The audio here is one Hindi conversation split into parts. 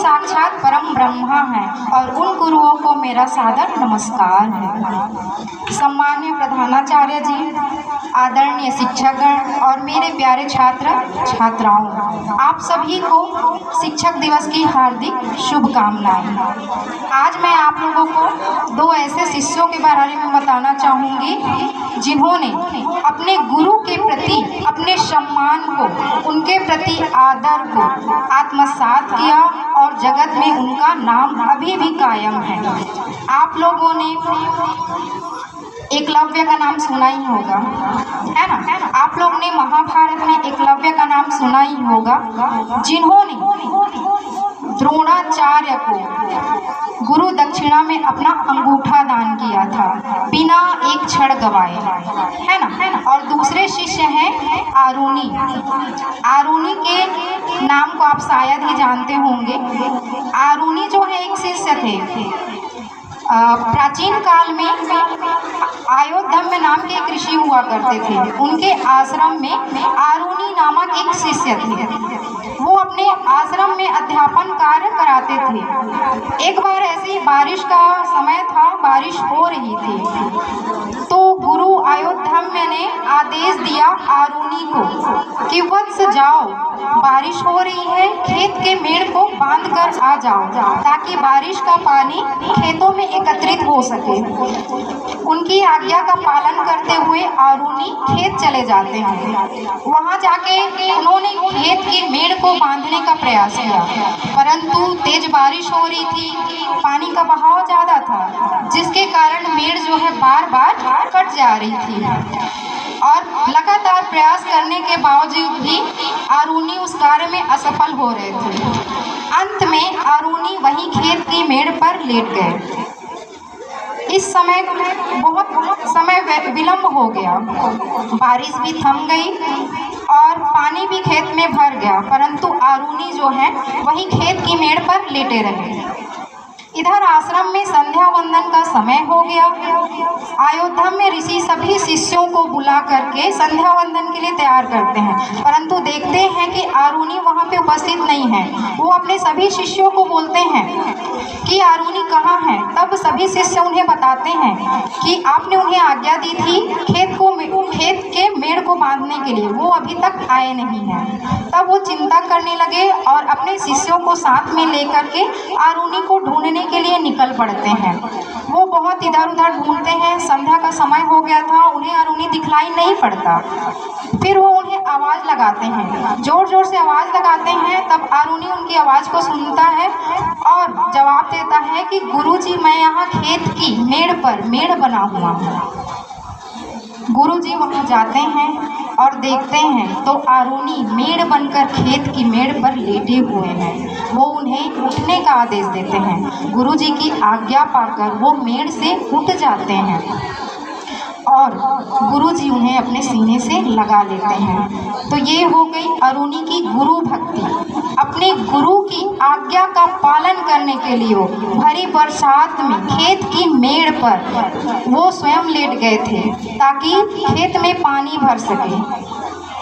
साक्षात परम ब्रह्मा हैं और उन गुरुओं को मेरा सादर नमस्कार है। सम्मान्य प्रधानाचार्य जी, आदरणीय शिक्षकगण और मेरे प्यारे छात्र छात्राओं, आप सभी को शिक्षक दिवस की हार्दिक शुभकामनाएं। आज मैं आप लोगों को दो ऐसे शिष्यों के बारे में बताना चाहूँगी जिन्होंने अपने गुरु के प्रति अपने सम्मान को, उनके प्रति आदर को आत्मसात किया और जगत में उनका नाम अभी भी कायम है। आप लोगों ने एकलव्य का नाम सुना ही होगा, है ना? आप लोग ने महाभारत में एकलव्य का नाम सुना ही होगा, जिन्होंने द्रोणाचार्य को गुरु दक्षिणा में अपना अंगूठा दान किया था बिना एक क्षण गवाए, है ना? और दूसरे शिष्य हैं आरुणि। आरुणि के नाम को आप शायद ही जानते होंगे। आरुणि जो है एक शिष्य थे। प्राचीन काल में अयोध्या नाम के एक ऋषि हुआ करते थे। उनके आश्रम में आरुणि नामक एक शिष्य थे। वो अपने आश्रम में अध्यापन कार्य कराते थे। एक बार ऐसी बारिश का समय था, बारिश हो रही थी, तो गुरु अयोध्या ने आदेश दिया आरुणि को कि वत्स जाओ, बारिश हो रही है, खेत के मेड़ को बांध कर आ जाओ ताकि बारिश का पानी खेतों में एकत्रित हो सके। उनकी आज्ञा का पालन करते हुए आरुणि खेत चले जाते हैं। वहां जाके उन्होंने खेत के मेड़ को बांधने का प्रयास किया, परंतु तेज बारिश हो रही थी, पानी का बहाव ज्यादा था, जिसके कारण मेड़ जो है बार बार कट जा रही थी। और लगातार प्रयास करने के बावजूद भी आरुणि उस कार्य में असफल हो रहे थे। अंत में आरुणि वहीं खेत की मेड़ पर लेट गए। इस समय बहुत समय विलंब हो गया, बारिश भी थम गई और पानी भी खेत में भर गया, परंतु आरुणि जो है वहीं खेत की मेड़ पर लेटे रहे। इधर आश्रम में संध्या वंदन का समय हो गया। अयोध्या में ऋषि सभी शिष्यों को बुला करके संध्या वंदन के लिए तैयार करते हैं, परंतु देखते हैं कि आरुणि वहां पे उपस्थित नहीं है। वो अपने सभी शिष्यों को बोलते हैं कि आरुणि कहाँ है। तब सभी शिष्य उन्हें बताते हैं कि आपने उन्हें आज्ञा दी थी खेत के मेड़ को बांधने के लिए, वो अभी तक आए नहीं हैं। तब वो चिंता करने लगे और अपने शिष्यों को साथ में लेकर के आरुणि को ढूंढने के लिए निकल पड़ते हैं। वो बहुत इधर उधर ढूंढते हैं। संध्या का समय हो गया था, उन्हें आरुणि दिखलाई नहीं पड़ता। फिर वो उन्हें आवाज़ लगाते हैं, जोर जोर से आवाज़ लगाते हैं। तब आरुणि उनकी आवाज़ को सुनता है और जवाब देता है कि गुरुजी, मैं यहाँ खेत की मेड़ पर मेड़ बना हुआ हूँ। गुरुजी वहाँ जाते हैं और देखते हैं तो आरुणि मेड़ बनकर खेत की मेड़ पर लेटे हुए हैं। वो उन्हें उठने का आदेश देते हैं। गुरुजी की आज्ञा पाकर वो मेड़ से उठ जाते हैं और गुरुजी उन्हें अपने सीने से लगा लेते हैं। तो ये हो गई आरुणि की गुरु भक्ति। अपने गुरु की आज्ञा का पालन करने के लिए भरी बरसात में खेत की मेड़ पर वो स्वयं लेट गए थे ताकि खेत में पानी भर सके।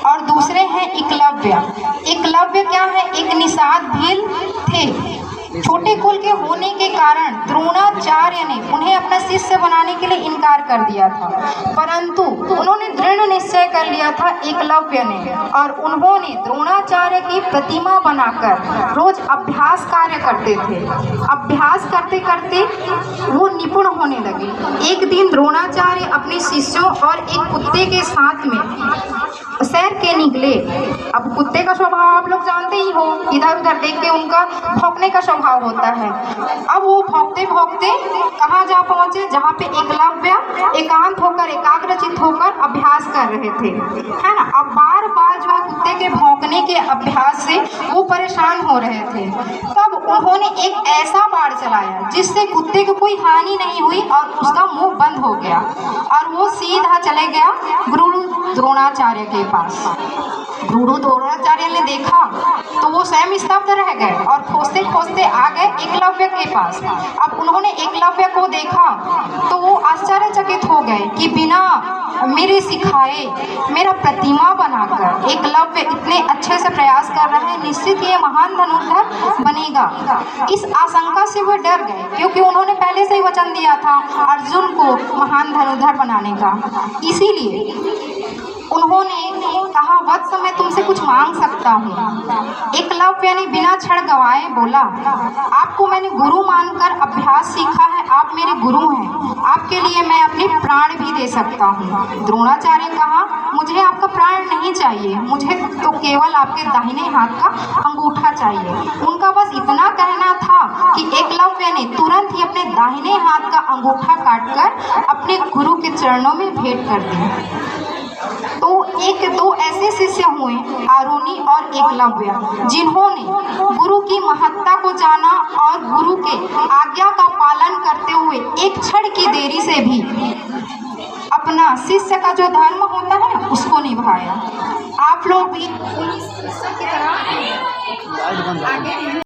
और दूसरे हैं एकलव्य। एकलव्य क्या है? एक निषाद भील थे। छोटे कुल के होने के कारण द्रोणाचार्य ने उन्हें अपना शिष्य बनाने के लिए इनकार कर दिया था, परंतु उन्होंने दृढ़ निश्चय कर लिया था एकलव्य ने, और उन्होंने द्रोणाचार्य की प्रतिमा बनाकर रोज अभ्यास कार्य करते थे। अभ्यास करते करते वो निपुण होने लगे। एक दिन द्रोणाचार्य अपने शिष्यों और एक कुत्ते के साथ में सैर के निकले। अब कुत्ते का स्वभाव आप लोग जानते ही हो, इधर उधर देख के उनका भौंकने का स्वभाव होता है। अब वो भौंकते भौंकते कहाँ जा पहुँचे? जहाँ पे एकलव्य एकांत होकर, एकाग्रचित होकर अभ्यास कर रहे थे, है ना। अब बार बार जो है कुत्ते के भौंकने के अभ्यास से वो परेशान हो रहे थे। तब उन्होंने एक ऐसा बाण चलाया जिससे कुत्ते को कोई हानि नहीं हुई और उसका मुंह बंद हो गया और वो सीधा चले गया गुरु द्रोणाचार्य के पास। गुरु द्रोणाचार्य ने देखा तो वो स्वयं स्तब्ध रह गए और खोजते खोजते आ गए एकलव्य के पास। अब उन्होंने एकलव्य को देखा तो वो आश्चर्यचकित हो गए कि बिना मेरे सिखाए मेरा प्रतिमा बनाकर एकलव्य इतने अच्छे से प्रयास कर रहा है, निश्चित ये महान धनुर्धर बनेगा। इस आशंका से वह डर गए, क्योंकि उन्होंने पहले से ही वचन दिया था अर्जुन को महान धनुर्धर बनाने का। इसीलिए उन्होंने कहा, वत्स मैं तुमसे कुछ मांग सकता हूँ। एकलव्य ने बिना क्षण गवाए बोला, आपको मैंने गुरु मानकर अभ्यास सीखा है, आप मेरे गुरु हैं, आपके लिए मैं अपने प्राण भी दे सकता हूँ। द्रोणाचार्य कहा, मुझे आपका प्राण नहीं चाहिए, मुझे तो केवल आपके दाहिने हाथ का अंगूठा चाहिए। उनका बस इतना कहना था कि एकलव्य ने तुरंत ही अपने दाहिने हाथ का अंगूठा काटकर अपने गुरु के चरणों में भेंट कर दिया। तो दो ऐसे शिष्य हुए, आरुणि और एकलव्य, जिन्होंने गुरु की महत्ता को जाना और गुरु के आज्ञा का पालन करते हुए एक क्षण की देरी से भी अपना शिष्य का जो धर्म होता है उसको निभाया। आप लोग भी शिष्य की तरह आगे